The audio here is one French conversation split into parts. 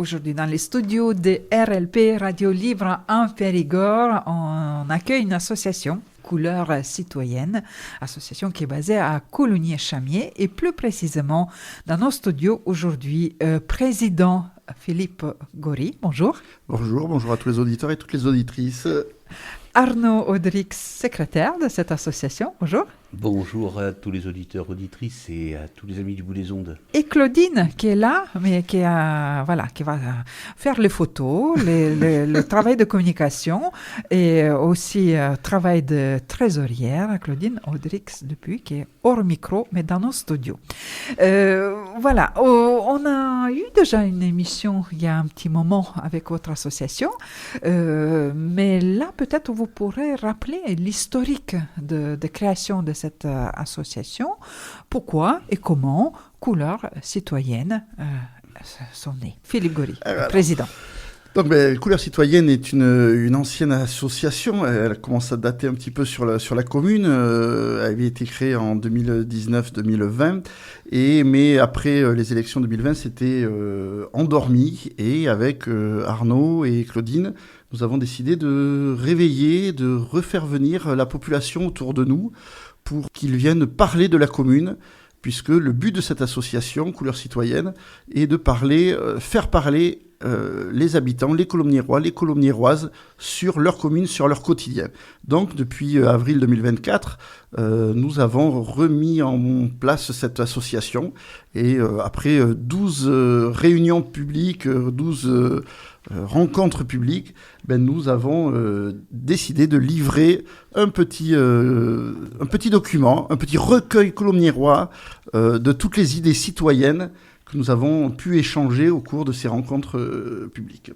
Aujourd'hui, dans les studios de RLP Radio Libre en Périgord, on accueille une association, Couleur Citoyenne, association qui est basée à Coulommiers-Chamiers et plus précisément dans nos studios aujourd'hui, président Philippe Gory. Bonjour. Bonjour à tous les auditeurs et toutes les auditrices. Arnaud Audrix, secrétaire de cette association. Bonjour. Bonjour à tous les auditeurs, auditrices et à tous les amis du bout des ondes. Et Claudine qui est là, mais qui va faire les photos, le travail de communication et aussi travail de trésorière. Claudine Audrix depuis qui est hors micro, mais dans nos studios. On a eu déjà une émission il y a un petit moment avec votre association, mais là peut-être vous pourrez rappeler l'historique de création de cette association, pourquoi et comment Couleur Citoyenne sont nées. Philippe Gory, président. Donc, Couleur Citoyenne est une ancienne association. Elle commence à dater un petit peu sur la commune. Elle avait été créée en 2019-2020. Mais après les élections 2020, c'était endormi. Et avec Arnaud et Claudine, nous avons décidé de réveiller, de refaire venir la population autour de nous pour qu'ils viennent parler de la commune, puisque le but de cette association, Couleur Citoyenne, est de faire parler les habitants, les Coulommiérois, les Coulommiéroises sur leur commune, sur leur quotidien. Donc, depuis avril 2024, nous avons remis en place cette association et après 12 réunions publiques, 12 rencontres publiques, nous avons décidé de livrer un petit document, un petit recueil coulommiérois de toutes les idées citoyennes que nous avons pu échanger au cours de ces rencontres publiques.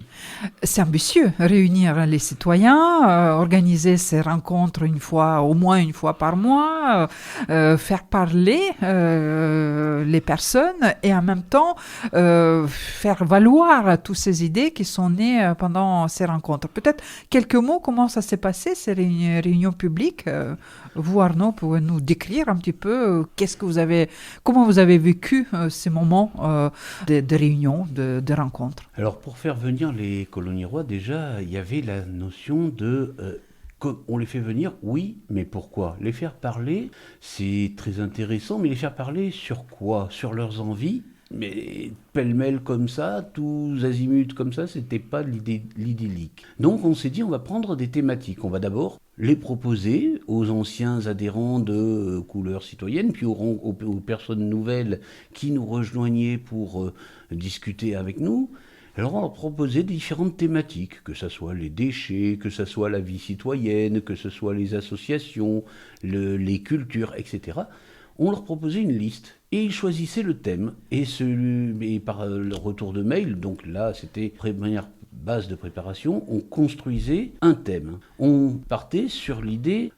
C'est ambitieux, réunir les citoyens, organiser ces rencontres au moins une fois par mois, faire parler les personnes et en même temps faire valoir toutes ces idées qui sont nées pendant ces rencontres. Peut-être quelques mots, comment ça s'est passé, ces réunions publiques. Vous, Arnaud, pouvez nous décrire un petit peu comment vous avez vécu ces moments de réunions, de rencontres. Alors, pour faire venir les Coulommiérois, déjà, il y avait la notion de... on les fait venir, oui, mais pourquoi ? Les faire parler, c'est très intéressant, mais les faire parler sur quoi ? Sur leurs envies ? Mais pêle-mêle comme ça, tous azimuts comme ça, c'était pas l'idyllique. Donc on s'est dit, on va prendre des thématiques. On va d'abord les proposer aux anciens adhérents de Couleur Citoyenne, puis aux personnes nouvelles qui nous rejoignaient pour discuter avec nous. Alors on leur proposait différentes thématiques, que ce soit les déchets, que ce soit la vie citoyenne, que ce soit les associations, les cultures, etc. On leur proposait une liste et ils choisissaient le thème. Et par le retour de mail, donc là c'était première base de préparation, on construisait un thème. On partait sur l'idée,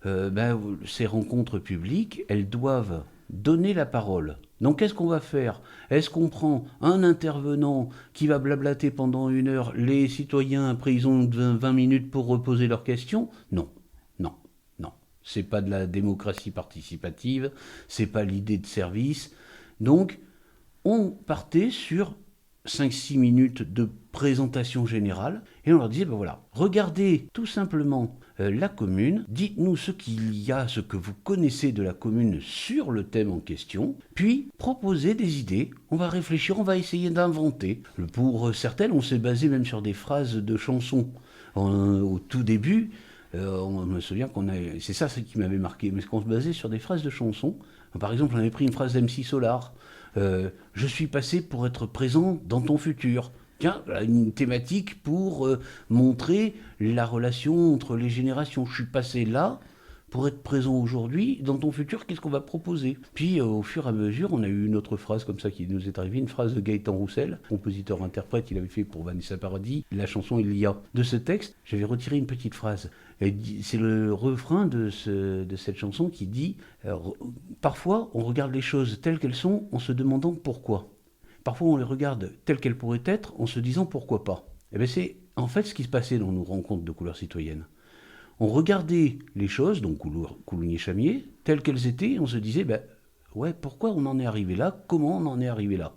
ces rencontres publiques, elles doivent donner la parole. Donc qu'est-ce qu'on va faire ? Est-ce qu'on prend un intervenant qui va blablater pendant 1 heure, les citoyens après ils ont 20 minutes pour reposer leurs questions ? Non. C'est pas de la démocratie participative, c'est pas l'idée de service. Donc, on partait sur 5-6 minutes de présentation générale et on leur disait, regardez tout simplement la commune, dites-nous ce que vous connaissez de la commune sur le thème en question, puis proposez des idées, on va réfléchir, on va essayer d'inventer. Pour certaines, on s'est basé même sur des phrases de chansons. Au tout début, on me souvient c'est ça ce qui m'avait marqué, mais qu'on se basait sur des phrases de chansons. Par exemple, on avait pris une phrase d'MC Solar, je suis passé pour être présent dans ton futur. Tiens, une thématique pour montrer la relation entre les générations. Je suis passé là pour être présent aujourd'hui, dans ton futur, qu'est-ce qu'on va proposer ? Puis, au fur et à mesure, on a eu une autre phrase comme ça qui nous est arrivée, une phrase de Gaëtan Roussel, compositeur-interprète, il avait fait pour Vanessa Paradis, la chanson Il y a. De ce texte, j'avais retiré une petite phrase. C'est le refrain de cette chanson qui dit « Parfois, on regarde les choses telles qu'elles sont en se demandant pourquoi. Parfois, on les regarde telles qu'elles pourraient être en se disant pourquoi pas. » Et bien, c'est en fait ce qui se passait dans nos rencontres de Couleur Citoyenne. On regardait les choses, donc Coulommiers-Chamiers, telles qu'elles étaient, et on se disait, pourquoi on en est arrivé là ? Comment on en est arrivé là ?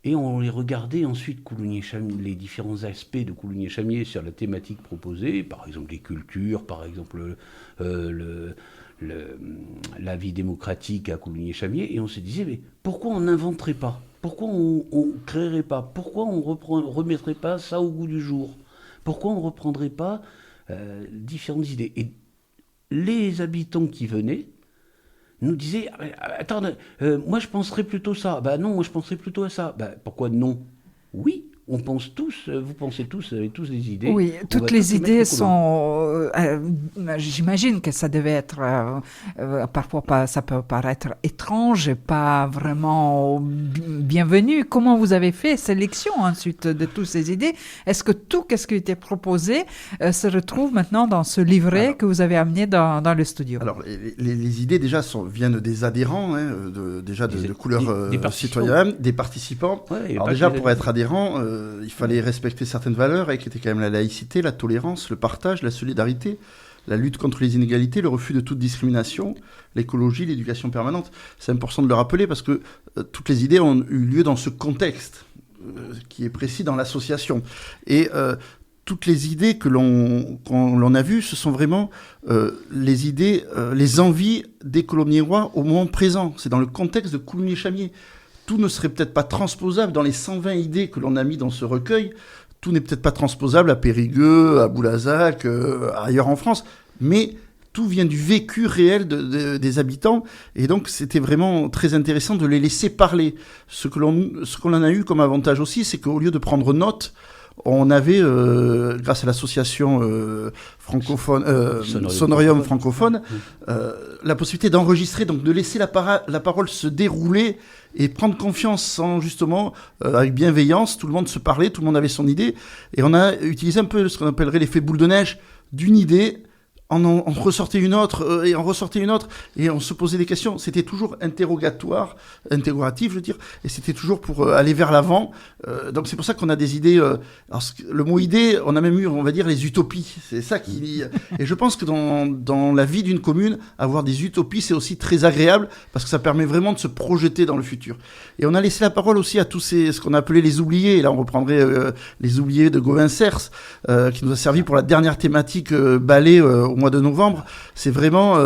Et on les regardait ensuite, les différents aspects de Coulommiers-Chamiers sur la thématique proposée, par exemple les cultures, par exemple la vie démocratique à Coulommiers-Chamiers, et on se disait, mais pourquoi on n'inventerait pas? Pourquoi on ne créerait pas? Pourquoi on ne remettrait pas ça au goût du jour? Pourquoi on ne reprendrait pas différentes idées? Et les habitants qui venaient nous disaient, attends, moi je penserais plutôt ça. Bah non, moi je penserais plutôt à ça. Bah pourquoi non? Oui, on pense tous, vous pensez tous, vous avez tous des idées. Oui, toutes les idées sont... j'imagine que ça devait être... parfois, ça peut paraître étrange et pas vraiment bienvenu. Comment vous avez fait sélection ensuite de toutes ces idées? Est-ce que tout ce qui était proposé se retrouve maintenant dans ce livret que vous avez amené dans le studio? Alors, les idées déjà viennent des adhérents, de couleur citoyenne, des participants. Ouais, alors déjà, pour être adhérent... il fallait respecter certaines valeurs, qui étaient quand même la laïcité, la tolérance, le partage, la solidarité, la lutte contre les inégalités, le refus de toute discrimination, l'écologie, l'éducation permanente. C'est important de le rappeler parce que toutes les idées ont eu lieu dans ce contexte qui est précis dans l'association. Et toutes les idées qu'on a vues, ce sont vraiment les idées, les envies des Coulommiers-Rois au moment présent. C'est dans le contexte de Coulommiers-Chamiers. Tout ne serait peut-être pas transposable dans les 120 idées que l'on a mis dans ce recueil. Tout n'est peut-être pas transposable à Périgueux, à Boulazac, ailleurs en France. Mais tout vient du vécu réel des habitants. Et donc, c'était vraiment très intéressant de les laisser parler. Ce que l'on a eu comme avantage aussi, c'est qu'au lieu de prendre note, on avait, grâce à l'association francophone, Sonorium francophone, la possibilité d'enregistrer, donc de laisser la parole se dérouler et prendre confiance justement, avec bienveillance. Tout le monde se parlait, tout le monde avait son idée. Et on a utilisé un peu ce qu'on appellerait l'effet boule de neige d'une idée. On ressortait une autre, et on ressortait une autre, et on se posait des questions. C'était toujours interrogatif, je veux dire, et c'était toujours pour aller vers l'avant. Donc c'est pour ça qu'on a des idées. Alors le mot idée, on a même eu, on va dire, les utopies. C'est ça qui. Et je pense que dans la vie d'une commune, avoir des utopies, c'est aussi très agréable parce que ça permet vraiment de se projeter dans le futur. Et on a laissé la parole aussi à tous ce qu'on a appelé les oubliés. Et là, on reprendrait les oubliés de Gauvin-Cers, qui nous a servi pour la dernière thématique ballet au mois de novembre. C'est vraiment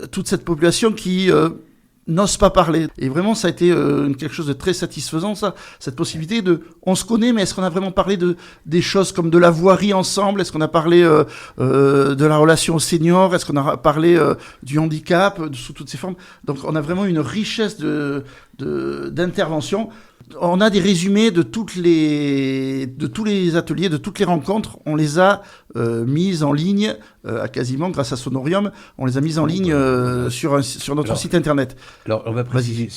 toute cette population qui n'ose pas parler. Et vraiment, ça a été quelque chose de très satisfaisant, ça, cette possibilité on se connaît, mais est-ce qu'on a vraiment parlé des choses comme de la voirie ensemble? Est-ce qu'on a parlé de la relation aux seniors? Est-ce qu'on a parlé du handicap sous toutes ses formes? Donc, on a vraiment une richesse d'intervention. On a des résumés de tous les ateliers, de toutes les rencontres. On les a mises en ligne, quasiment grâce à Sonorium. On les a mises en ligne sur notre site internet. Alors, on va préciser,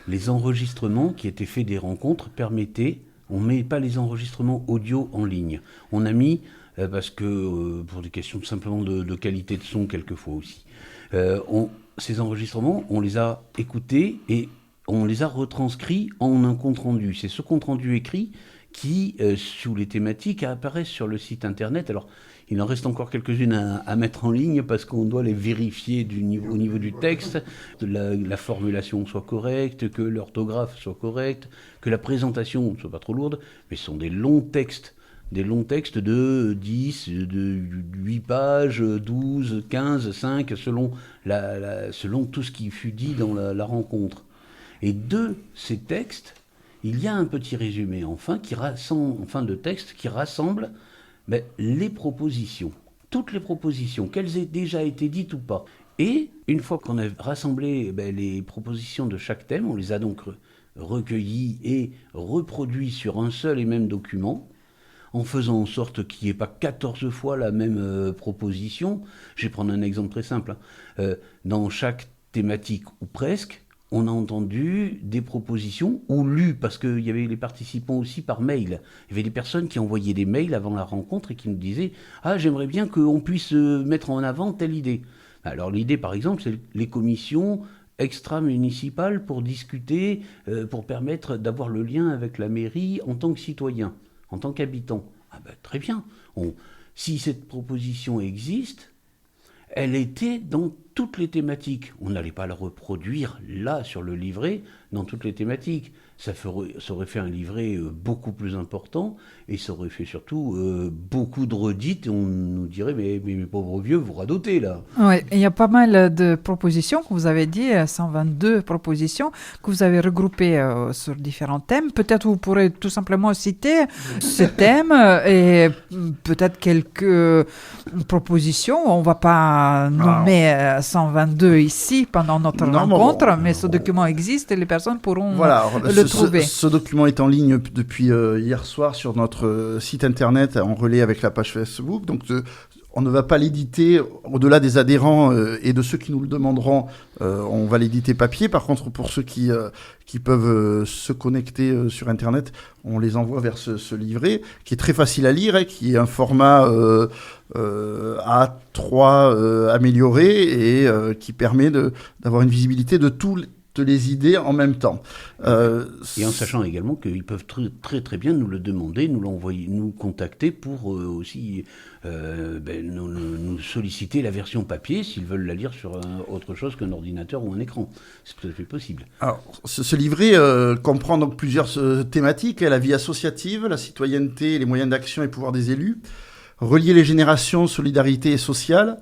les enregistrements qui étaient faits des rencontres permettaient, on ne met pas les enregistrements audio en ligne. On a mis, parce que pour des questions simplement de qualité de son quelquefois aussi, ces enregistrements, on les a écoutés et on les a retranscrits en un compte-rendu. C'est ce compte-rendu écrit qui, sous les thématiques, apparaît sur le site internet. Alors, il en reste encore quelques-unes à mettre en ligne parce qu'on doit les vérifier au niveau du texte, que la formulation soit correcte, que l'orthographe soit correcte, que la présentation ne soit pas trop lourde. Mais ce sont des longs textes de 10, de 8 pages, 12, 15, 5, selon tout ce qui fut dit dans la rencontre. Et de ces textes, il y a un petit résumé en fin de texte qui rassemble les propositions, toutes les propositions, qu'elles aient déjà été dites ou pas. Et une fois qu'on a rassemblé les propositions de chaque thème, on les a donc recueillies et reproduites sur un seul et même document, en faisant en sorte qu'il n'y ait pas 14 fois la même proposition. Je vais prendre un exemple très simple. Dans chaque thématique, ou presque, on a entendu des propositions ou lues, parce qu'il y avait les participants aussi par mail. Il y avait des personnes qui envoyaient des mails avant la rencontre et qui nous disaient « Ah, j'aimerais bien qu'on puisse mettre en avant telle idée ». Alors l'idée, par exemple, c'est les commissions extra-municipales pour discuter, pour permettre d'avoir le lien avec la mairie en tant que citoyen, en tant qu'habitant. Ah ben, très bien. Si cette proposition existe, elle était dans toutes les thématiques. On n'allait pas le reproduire là sur le livret dans toutes les thématiques. Ça aurait fait un livret beaucoup plus important et ça aurait fait surtout beaucoup de redites. Et on nous dirait mais mes pauvres vieux, vous radotez là. Oui, il y a pas mal de propositions que vous avez dit, 122 propositions que vous avez regroupées sur différents thèmes. Peut-être vous pourrez tout simplement citer ces thèmes et peut-être quelques propositions. On ne va pas nommer 122 ici pendant notre rencontre, mais ce document existe et les personnes pourront le trouver. Ce document est en ligne depuis hier soir sur notre site internet en relais avec la page Facebook. Donc, on ne va pas l'éditer au-delà des adhérents et de ceux qui nous le demanderont. On va l'éditer papier. Par contre, pour ceux qui peuvent se connecter sur Internet, on les envoie vers ce livret qui est très facile à lire, qui est un format A3 amélioré et qui permet d'avoir une visibilité de toutes les idées en même temps. Et en sachant également qu'ils peuvent très très bien nous le demander, nous l'envoyer, nous contacter pour aussi nous solliciter la version papier s'ils veulent la lire sur autre chose qu'un ordinateur ou un écran. C'est tout à fait possible. Alors, ce livret comprend donc plusieurs thématiques, la vie associative, la citoyenneté, les moyens d'action et pouvoir des élus, relier les générations, solidarité et sociale.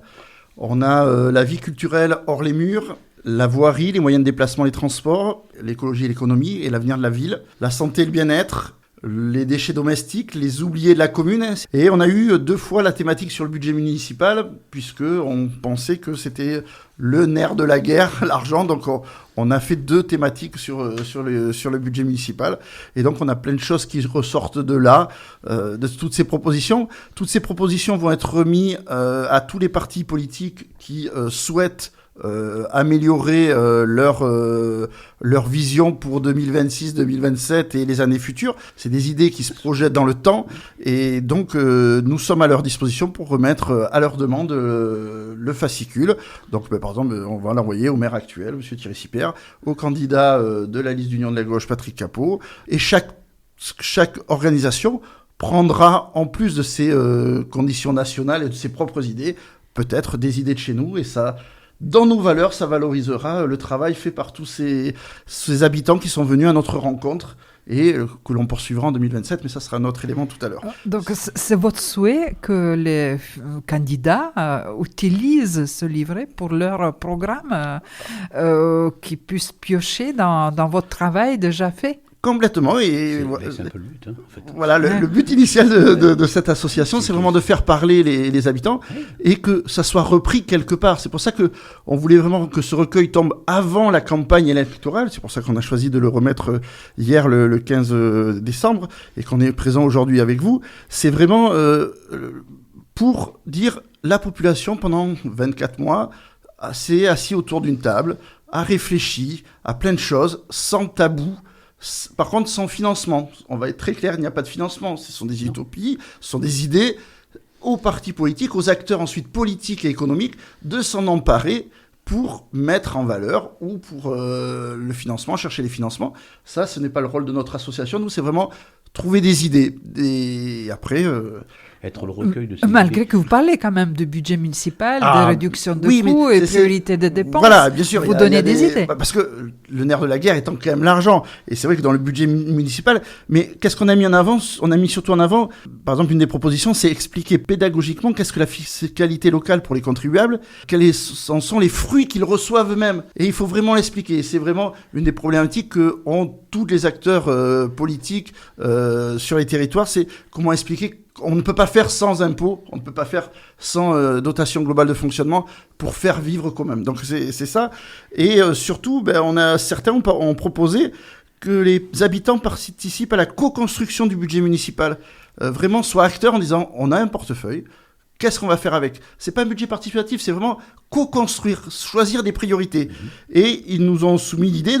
On a la vie culturelle hors les murs, la voirie, les moyens de déplacement, les transports, l'écologie et l'économie et l'avenir de la ville, la santé et le bien-être, les déchets domestiques, les oubliés de la commune. Et on a eu 2 fois la thématique sur le budget municipal, puisqu'on pensait que c'était le nerf de la guerre, l'argent. Donc on a fait 2 thématiques sur le budget municipal. Et donc on a plein de choses qui ressortent de là, de toutes ces propositions. Toutes ces propositions vont être remises à tous les partis politiques qui souhaitent améliorer leur vision pour 2026, 2027 et les années futures. C'est des idées qui se projettent dans le temps et donc nous sommes à leur disposition pour remettre à leur demande le fascicule. Donc par exemple, on va l'envoyer au maire actuel, M. Thierry Sipert, au candidat de la liste d'Union de la gauche, Patrick Capot, et chaque organisation prendra, en plus de ses conditions nationales et de ses propres idées, peut-être des idées de chez nous, et ça, dans nos valeurs, ça valorisera le travail fait par tous ces habitants qui sont venus à notre rencontre et que l'on poursuivra en 2027, mais ça sera un autre élément tout à l'heure. Donc c'est votre souhait que les candidats utilisent ce livret pour leur programme, qu'ils puissent piocher dans votre travail déjà fait? Complètement. C'est un peu le but, en fait. Voilà, le but initial de cette association, c'est vraiment de faire parler les habitants et que ça soit repris quelque part. C'est pour ça que on voulait vraiment que ce recueil tombe avant la campagne électorale. C'est pour ça qu'on a choisi de le remettre hier, le 15 décembre, et qu'on est présent aujourd'hui avec vous. C'est vraiment pour dire la population, pendant 24 mois, s'est assis autour d'une table, a réfléchi à plein de choses, sans tabou. Par contre, sans financement, on va être très clair, il n'y a pas de financement. Ce sont des utopies, ce sont des idées aux partis politiques, aux acteurs ensuite politiques et économiques de s'en emparer pour mettre en valeur ou pour le financement, chercher les financements. Ça, ce n'est pas le rôle de notre association. Nous, c'est vraiment trouver des idées. Et après... être le recueil de ces Malgré idées. que vous parlez quand même de budget municipal, de réduction de coûts et priorité des dépenses. Voilà, bien sûr. Vous donnez des idées. Parce que le nerf de la guerre étant quand même l'argent. Et c'est vrai que dans le budget municipal, mais qu'est-ce qu'on a mis en avant? On a mis surtout en avant, par exemple, une des propositions, c'est expliquer pédagogiquement qu'est-ce que la fiscalité locale pour les contribuables, quels en sont les fruits qu'ils reçoivent eux-mêmes. Et il faut vraiment l'expliquer. C'est vraiment une des problématiques que ont tous les acteurs politiques sur les territoires. C'est comment expliquer on ne peut pas faire sans impôts, on ne peut pas faire sans dotation globale de fonctionnement pour faire vivre quand même. Donc c'est ça. Et surtout, certains ont proposé que les habitants participent à la co-construction du budget municipal. Vraiment soient acteurs en disant on a un portefeuille, qu'est-ce qu'on va faire avec? C'est pas un budget participatif, c'est vraiment co-construire, choisir des priorités. Et ils nous ont soumis l'idée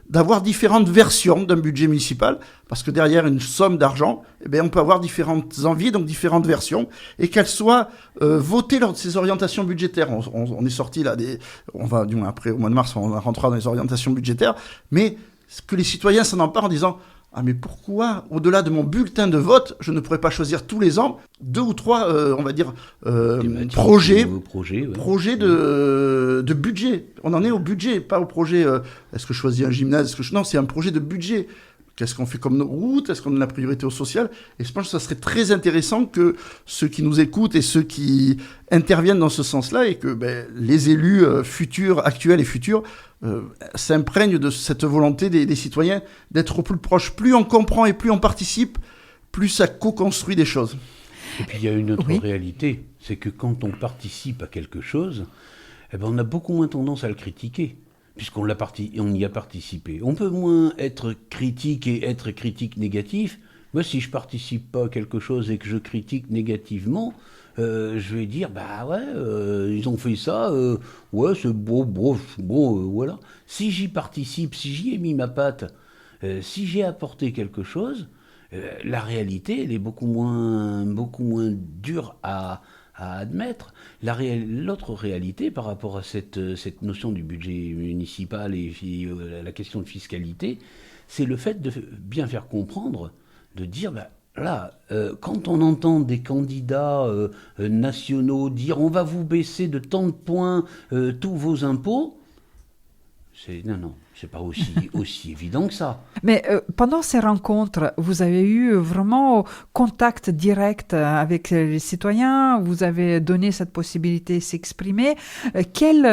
d'avoir différentes versions d'un budget municipal, parce que derrière une somme d'argent, on peut avoir différentes envies, donc différentes versions, et qu'elles soient votées lors de ces orientations budgétaires. On est sorti là, on va, du moins après, au mois de mars, on rentrera dans les orientations budgétaires, mais que les citoyens s'en emparent en disant Ah mais pourquoi, au-delà de mon bulletin de vote, je ne pourrais pas choisir tous les ans 2 ou 3, on va dire, projets de budget. On en est au budget, pas au projet, est-ce que je choisis un gymnase, non, c'est un projet de budget. Qu'est-ce qu'on fait comme route? Est-ce qu'on donne la priorité au social? Et je pense que ça serait très intéressant que ceux qui nous écoutent et ceux qui interviennent dans ce sens-là, et que les élus futurs, actuels et futurs, s'imprègnent de cette volonté des citoyens d'être au plus proche. Plus on comprend et plus on participe, plus ça co-construit des choses. Et puis il y a une autre réalité, c'est que quand on participe à quelque chose, on a beaucoup moins tendance à le critiquer. Puisqu'on y a participé. On peut moins être critique et être critique négatif. Moi, si je participe pas à quelque chose et que je critique négativement, je vais dire, ils ont fait ça, c'est bon, voilà. Si j'y participe, si j'y ai mis ma patte, si j'ai apporté quelque chose, la réalité, elle est beaucoup moins dure à admettre. L'autre réalité par rapport à cette notion du budget municipal et la question de fiscalité, c'est le fait de bien faire comprendre, de dire, quand on entend des candidats nationaux dire on va vous baisser de tant de points tous vos impôts, c'est pas aussi évident que ça. Mais pendant ces rencontres, vous avez eu vraiment contact direct avec les citoyens, vous avez donné cette possibilité de s'exprimer. Quel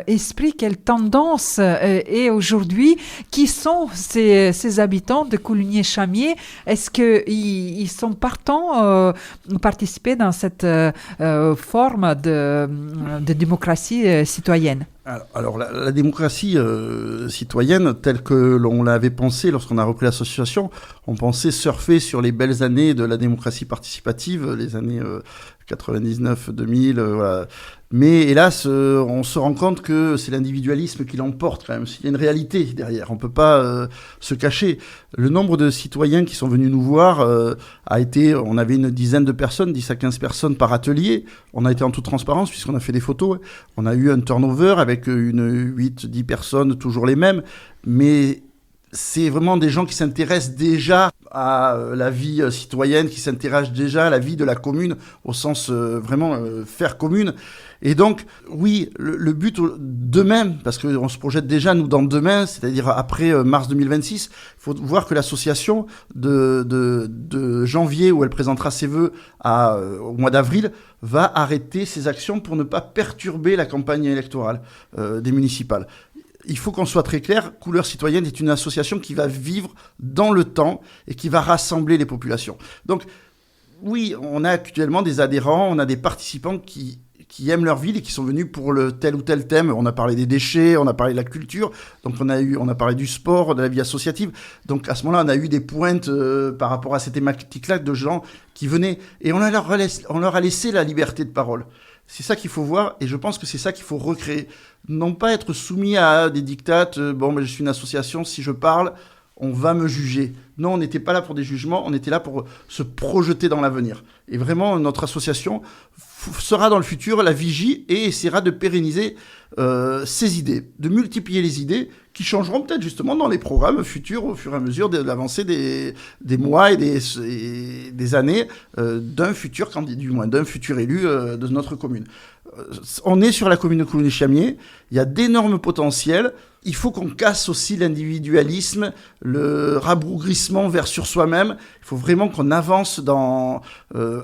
esprit, quelle tendance est aujourd'hui? Qui sont ces habitants de Coulugné-Chamiers? Est-ce qu'ils sont partants participer dans cette forme de démocratie citoyenne? Alors la démocratie citoyenne, telle que l'on l'avait pensée lorsqu'on a repris l'association, on pensait surfer sur les belles années de la démocratie participative, les années 99-2000, voilà. Mais hélas, on se rend compte que c'est l'individualisme qui l'emporte quand même. Il y a une réalité derrière, on ne peut pas se cacher. Le nombre de citoyens qui sont venus nous voir on avait une dizaine de personnes, 10 à 15 personnes par atelier. On a été en toute transparence puisqu'on a fait des photos. On a eu un turnover avec 8-10 personnes, toujours les mêmes. Mais c'est vraiment des gens qui s'intéressent déjà à la vie citoyenne, qui s'intéressent déjà à la vie de la commune, au sens faire commune. Et donc, oui, le but demain, parce qu'on se projette déjà, nous, dans demain, c'est-à-dire après mars 2026, il faut voir que l'association de janvier, où elle présentera ses vœux au mois d'avril, va arrêter ses actions pour ne pas perturber la campagne électorale des municipales. Il faut qu'on soit très clair, Couleur Citoyenne est une association qui va vivre dans le temps et qui va rassembler les populations. Donc, oui, on a actuellement des adhérents, on a des participants qui aiment leur ville et qui sont venus pour tel ou tel thème. On a parlé des déchets, on a parlé de la culture, donc on a parlé du sport, de la vie associative. Donc à ce moment-là, on a eu des pointes par rapport à ces thématiques-là de gens qui venaient et on leur a laissé la liberté de parole. C'est ça qu'il faut voir et je pense que c'est ça qu'il faut recréer. Non pas être soumis à des dictates, je suis une association, si je parle, on va me juger. Non, on n'était pas là pour des jugements, on était là pour se projeter dans l'avenir. Et vraiment, notre association sera dans le futur la vigie et essaiera de pérenniser ces idées, de multiplier les idées qui changeront peut-être justement dans les programmes futurs au fur et à mesure de l'avancée des mois et des années d'un futur candidat, du moins d'un futur élu de notre commune. On est sur la commune de Coulugné-Chamiers, il y a d'énormes potentiels. Il faut qu'on casse aussi l'individualisme, le rabrougrissement sur soi-même. Il faut vraiment qu'on avance dans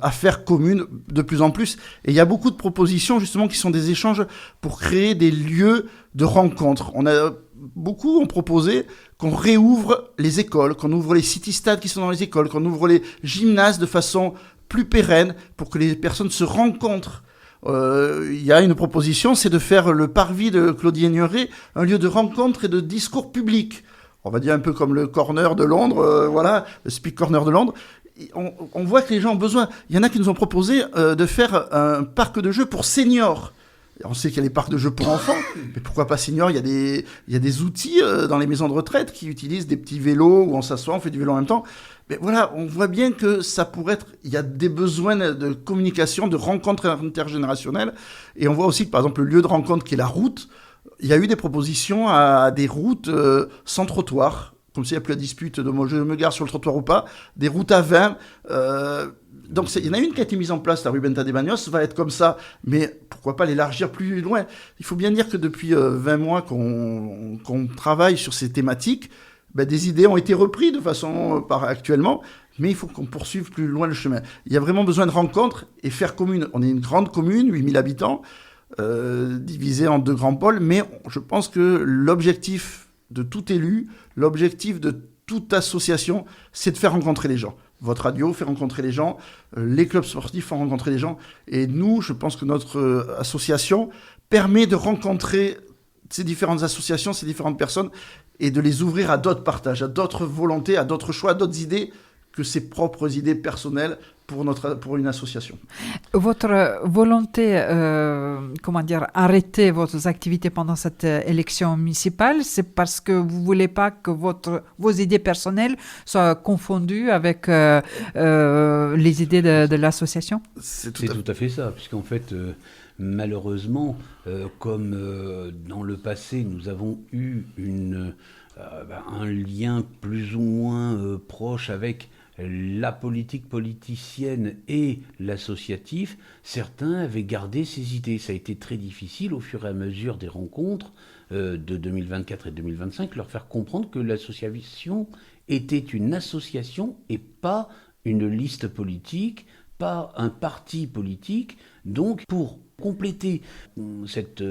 affaires communes de plus en plus. Et il y a beaucoup de propositions justement qui sont des échanges pour créer des lieux de rencontre. Beaucoup ont proposé qu'on réouvre les écoles, qu'on ouvre les city-stades qui sont dans les écoles, qu'on ouvre les gymnases de façon plus pérenne pour que les personnes se rencontrent. Il y a une proposition, c'est de faire le parvis de Claudie-Aigneret un lieu de rencontre et de discours public. On va dire un peu comme le corner de Londres, le Speak Corner de Londres. On voit que les gens ont besoin. Il y en a qui nous ont proposé de faire un parc de jeux pour seniors. On sait qu'il y a les parcs de jeux pour enfants, mais pourquoi pas seniors? Il y a des outils dans les maisons de retraite qui utilisent des petits vélos où on s'assoit, on fait du vélo en même temps. Mais voilà, on voit bien que ça pourrait être... Il y a des besoins de communication, de rencontres intergénérationnelles. Et on voit aussi que, par exemple, le lieu de rencontre qui est la route, il y a eu des propositions à des routes sans trottoir comme s'il n'y a plus la dispute de moi, je me gare sur le trottoir ou pas, des routes à vin. Donc il y en a une qui a été mise en place, la rue Benta de Bagnos, va être comme ça, mais pourquoi pas l'élargir plus loin. Il faut bien dire que depuis 20 mois qu'on travaille sur ces thématiques, des idées ont été reprises de façon actuellement, mais il faut qu'on poursuive plus loin le chemin. Il y a vraiment besoin de rencontres et faire commune. On est une grande commune, 8000 habitants, divisée en 2 grands pôles, mais je pense que l'objectif de tout élu, l'objectif de toute association, c'est de faire rencontrer les gens. Votre radio fait rencontrer les gens, les clubs sportifs font rencontrer les gens, et nous, je pense que notre association permet de rencontrer ces différentes associations, ces différentes personnes, et de les ouvrir à d'autres partages, à d'autres volontés, à d'autres choix, à d'autres idées que ses propres idées personnelles pour une association. Votre volonté, arrêter vos activités pendant cette élection municipale, c'est parce que vous ne voulez pas que vos idées personnelles soient confondues avec les idées de l'association ? C'est tout à fait ça, puisqu'en fait, malheureusement, comme dans le passé, nous avons eu un lien plus ou moins proche avec la politique politicienne et l'associatif, certains avaient gardé ces idées. Ça a été très difficile au fur et à mesure des rencontres de 2024 et 2025, leur faire comprendre que l'association était une association et pas une liste politique, pas un parti politique. Donc, pour compléter cette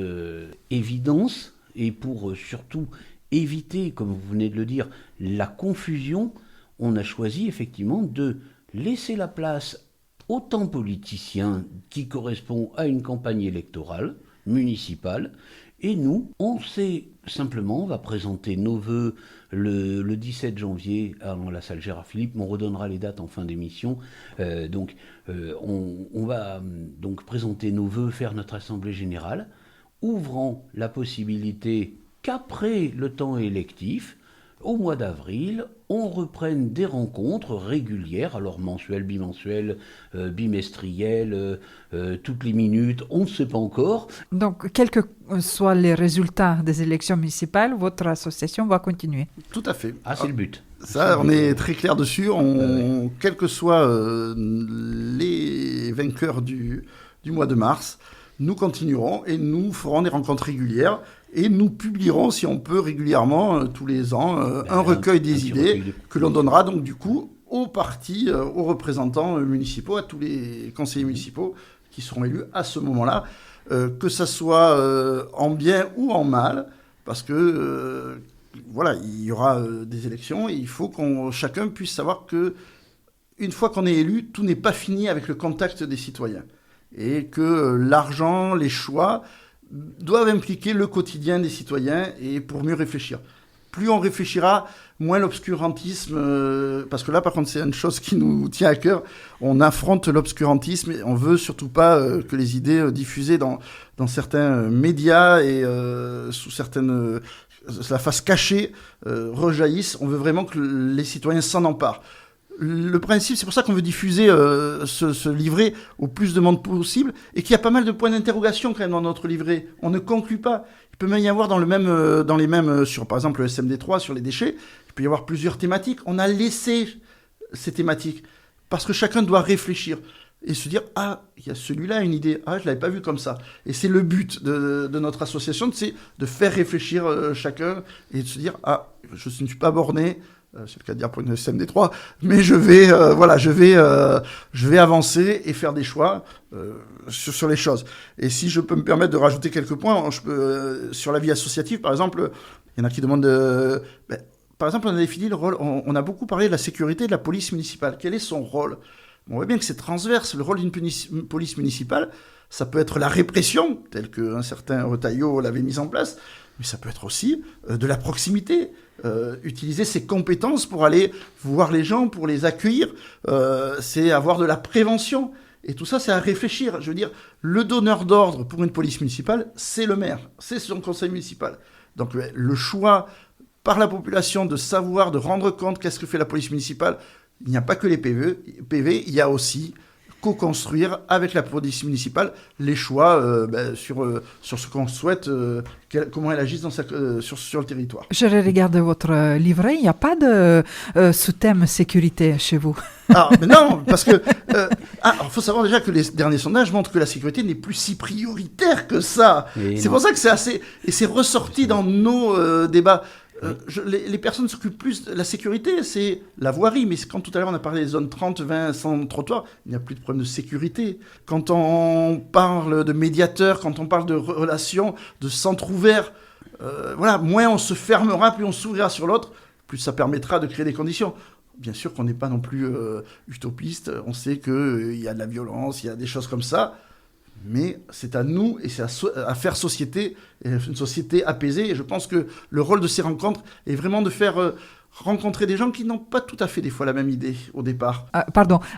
évidence et pour surtout éviter, comme vous venez de le dire, la confusion, on a choisi effectivement de laisser la place au temps politicien qui correspond à une campagne électorale municipale. Et nous, on va présenter nos vœux le 17 janvier à la salle Gérard Philippe. On redonnera les dates en fin d'émission. On va donc présenter nos vœux, faire notre assemblée générale, ouvrant la possibilité qu'après le temps électif, au mois d'avril, on reprenne des rencontres régulières, alors mensuelles, bimensuelles, bimestrielles, toutes les minutes, on ne sait pas encore. Donc, quels que soient les résultats des élections municipales, votre association va continuer. Tout à fait. Ah, c'est le but. Ça, on est très clair dessus. Quels que soient les vainqueurs du mois de mars, nous continuerons et nous ferons des rencontres régulières. Et nous publierons, si on peut, régulièrement, tous les ans, un recueil des idées que l'on donnera donc du coup aux partis, aux représentants municipaux, à tous les conseillers municipaux qui seront élus à ce moment-là, que ça soit en bien ou en mal, parce que il y aura des élections et il faut que chacun puisse savoir que une fois qu'on est élu, tout n'est pas fini avec le contact des citoyens et que l'argent, les choix doivent impliquer le quotidien des citoyens et pour mieux réfléchir. Plus on réfléchira, moins l'obscurantisme, parce que là par contre c'est une chose qui nous tient à cœur, on affronte l'obscurantisme et on veut surtout pas que les idées diffusées dans certains médias et sous certaines la face cachée rejaillissent. On veut vraiment que les citoyens s'en emparent. Le principe, c'est pour ça qu'on veut diffuser ce livret au plus de monde possible et qu'il y a pas mal de points d'interrogation quand même dans notre livret. On ne conclut pas. Il peut même y avoir dans les mêmes, sur par exemple le SMD3, sur les déchets, il peut y avoir plusieurs thématiques. On a laissé ces thématiques parce que chacun doit réfléchir et se dire « Ah, il y a celui-là, une idée. Ah, je ne l'avais pas vu comme ça. » Et c'est le but de notre association, c'est de faire réfléchir chacun et de se dire « Ah, je ne suis pas borné. » C'est le cas de dire pour une SMD3, mais je vais avancer et faire des choix sur les choses. Et si je peux me permettre de rajouter quelques points, sur la vie associative, par exemple, il y en a qui demandent... par exemple, on a défini le rôle, on a beaucoup parlé de la sécurité de la police municipale. Quel est son rôle ? On voit bien que c'est transverse. Le rôle d'une police municipale, ça peut être la répression, telle qu'un certain Retailleau l'avait mise en place, mais ça peut être aussi de la proximité. Utiliser ses compétences pour aller voir les gens, pour les accueillir, c'est avoir de la prévention. Et tout ça, c'est à réfléchir. Je veux dire, le donneur d'ordre pour une police municipale, c'est le maire, c'est son conseil municipal. Donc le choix par la population de savoir, de rendre compte qu'est-ce que fait la police municipale, il n'y a pas que les PV, il y a aussi co-construire avec la police municipale les choix sur ce qu'on souhaite, comment elle agisse sur le territoire. Je regarde votre livret, il n'y a pas de sous-thème sécurité chez vous. Ah, mais non, parce que il faut savoir déjà que les derniers sondages montrent que la sécurité n'est plus si prioritaire que ça. C'est pour ça que c'est assez... Et c'est ressorti dans nos débats. Les personnes s'occupent plus de la sécurité, c'est la voirie. Mais quand tout à l'heure on a parlé des zones 30, 20, sans trottoir, il n'y a plus de problème de sécurité. Quand on parle de médiateurs, quand on parle de relations, de centres ouverts, moins on se fermera, plus on s'ouvrira sur l'autre, plus ça permettra de créer des conditions. Bien sûr qu'on n'est pas non plus utopiste, on sait qu'il y a de la violence, il y a des choses comme ça, mais c'est à nous et c'est à faire société, une société apaisée. Et je pense que le rôle de ces rencontres est vraiment de faire rencontrer des gens qui n'ont pas tout à fait des fois la même idée au départ.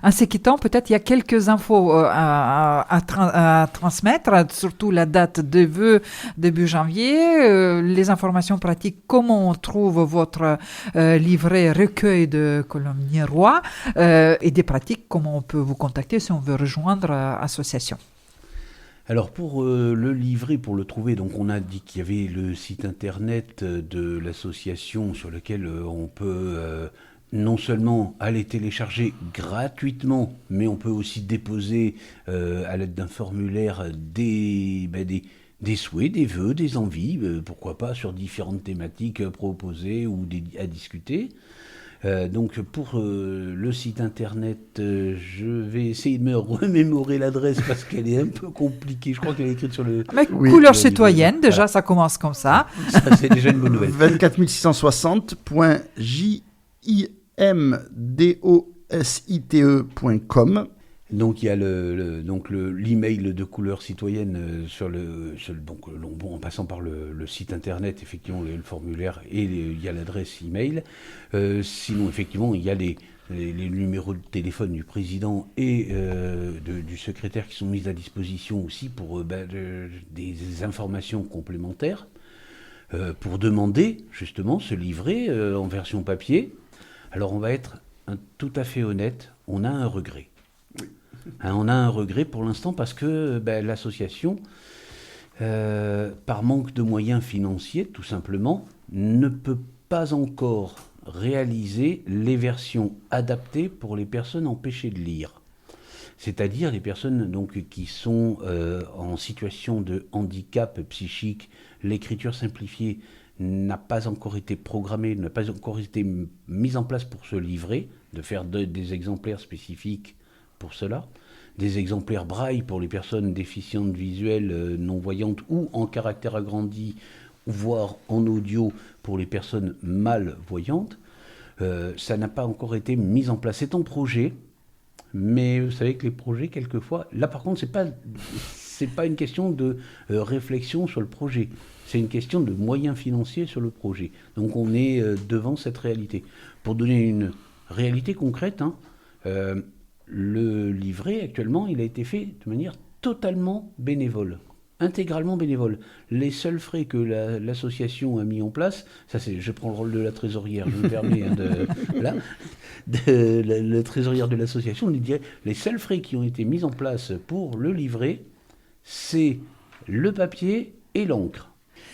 En se quittant, peut-être il y a quelques infos à transmettre, surtout la date de vœux début janvier, les informations pratiques, comment on trouve votre livret recueil de Colomiers Roy, et des pratiques, comment on peut vous contacter si on veut rejoindre l'association. Alors pour le livret, pour le trouver, donc on a dit qu'il y avait le site internet de l'association sur lequel on peut non seulement aller télécharger gratuitement, mais on peut aussi déposer à l'aide d'un formulaire des souhaits, des vœux, des envies, pourquoi pas sur différentes thématiques proposées ou à discuter. Donc pour le site internet, je vais essayer de me remémorer l'adresse parce qu'elle est un peu compliquée. Je crois qu'elle est écrite sur le... Couleur citoyenne, déjà ça commence comme ça. Ça c'est déjà une bonne nouvelle. 24660.jimdosite.com. Donc il y a l'email de Couleur citoyenne en passant par le site internet, effectivement le formulaire et il y a l'adresse email. Sinon effectivement il y a les numéros de téléphone du président et du secrétaire qui sont mis à disposition aussi pour des informations complémentaires pour demander justement ce livret en version papier. Alors on va être tout à fait honnête, on a un regret. On a un regret pour l'instant parce que l'association, par manque de moyens financiers tout simplement, ne peut pas encore réaliser les versions adaptées pour les personnes empêchées de lire. C'est-à-dire les personnes donc, qui sont en situation de handicap psychique. L'écriture simplifiée n'a pas encore été programmée, n'a pas encore été mise en place pour ce livret, de faire des exemplaires spécifiques pour cela, des exemplaires braille pour les personnes déficientes visuelles, non-voyantes ou en caractère agrandi, voire en audio pour les personnes malvoyantes. Ça n'a pas encore été mis en place. C'est en projet, mais vous savez que les projets, quelquefois... Là, par contre, c'est pas une question de réflexion sur le projet. C'est une question de moyens financiers sur le projet. Donc, on est devant cette réalité. Pour donner une réalité concrète, le livret, actuellement, il a été fait de manière totalement bénévole, intégralement bénévole. Les seuls frais que l'association a mis en place, ça c'est, je prends le rôle de la trésorière, je me permets la trésorière de l'association, on dirait, les seuls frais qui ont été mis en place pour le livret, c'est le papier et l'encre.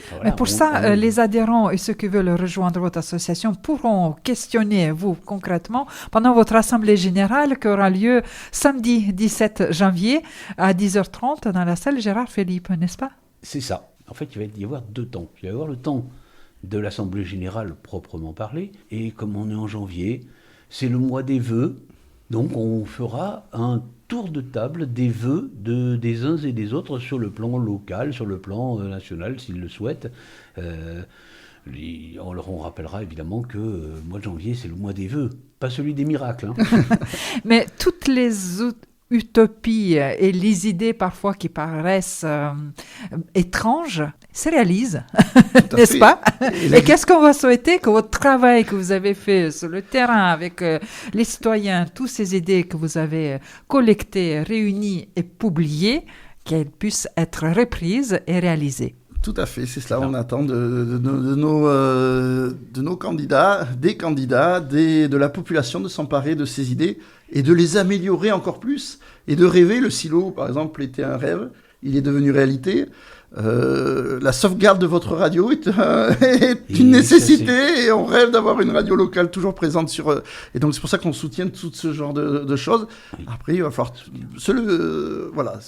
Voilà, mais pour ça, les adhérents et ceux qui veulent rejoindre votre association pourront questionner vous concrètement pendant votre assemblée générale qui aura lieu samedi 17 janvier à 10h30 dans la salle Gérard Philippe, n'est-ce pas? C'est ça. En fait, il va y avoir deux temps. Il va y avoir le temps de l'assemblée générale proprement parlée, et comme on est en janvier, c'est le mois des vœux, donc on fera un tour de table des vœux des uns et des autres sur le plan local, sur le plan national, s'ils le souhaitent. On rappellera évidemment que le mois de janvier, c'est le mois des vœux, pas celui des miracles. Mais toutes les utopies et les idées parfois qui paraissent étranges se réalisent, n'est-ce pas? Et qu'est-ce qu'on va souhaiter que votre travail que vous avez fait sur le terrain avec les citoyens, toutes ces idées que vous avez collectées, réunies et publiées, qu'elles puissent être reprises et réalisées. Tout à fait, c'est cela. On attend de nos candidats, de la population de s'emparer de ces idées et de les améliorer encore plus et de rêver. Le silo, par exemple, était un rêve, il est devenu réalité. La sauvegarde de votre radio est une nécessité et on rêve d'avoir une radio locale toujours présente sur... et donc c'est pour ça qu'on soutient tout ce genre de choses. Après, il va falloir se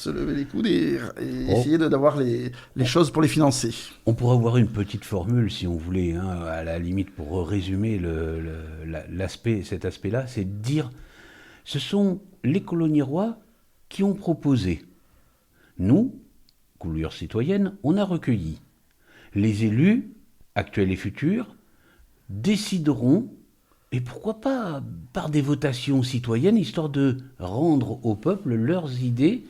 lever les coudes et essayer d'avoir les choses pour les financer. On pourrait avoir une petite formule, si on voulait, à la limite, pour résumer cet aspect-là, c'est de dire, ce sont les colonirois qui ont proposé. Nous, Coulure citoyenne, on a recueilli. Les élus, actuels et futurs, décideront, et pourquoi pas par des votations citoyennes, histoire de rendre au peuple leurs idées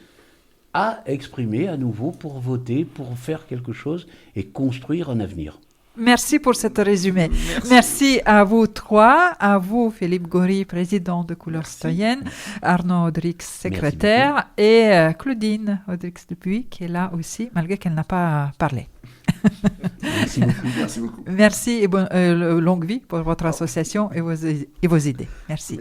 à exprimer à nouveau pour voter, pour faire quelque chose et construire un avenir. Merci pour ce résumé. Merci à vous trois, à vous Philippe Gori, président de Couleur citoyenne, Arnaud Audrix, secrétaire, et Claudine Audrix Dupuis, qui est là aussi, malgré qu'elle n'a pas parlé. Merci beaucoup. Merci beaucoup. Merci et longue vie pour votre association et vos idées. Merci.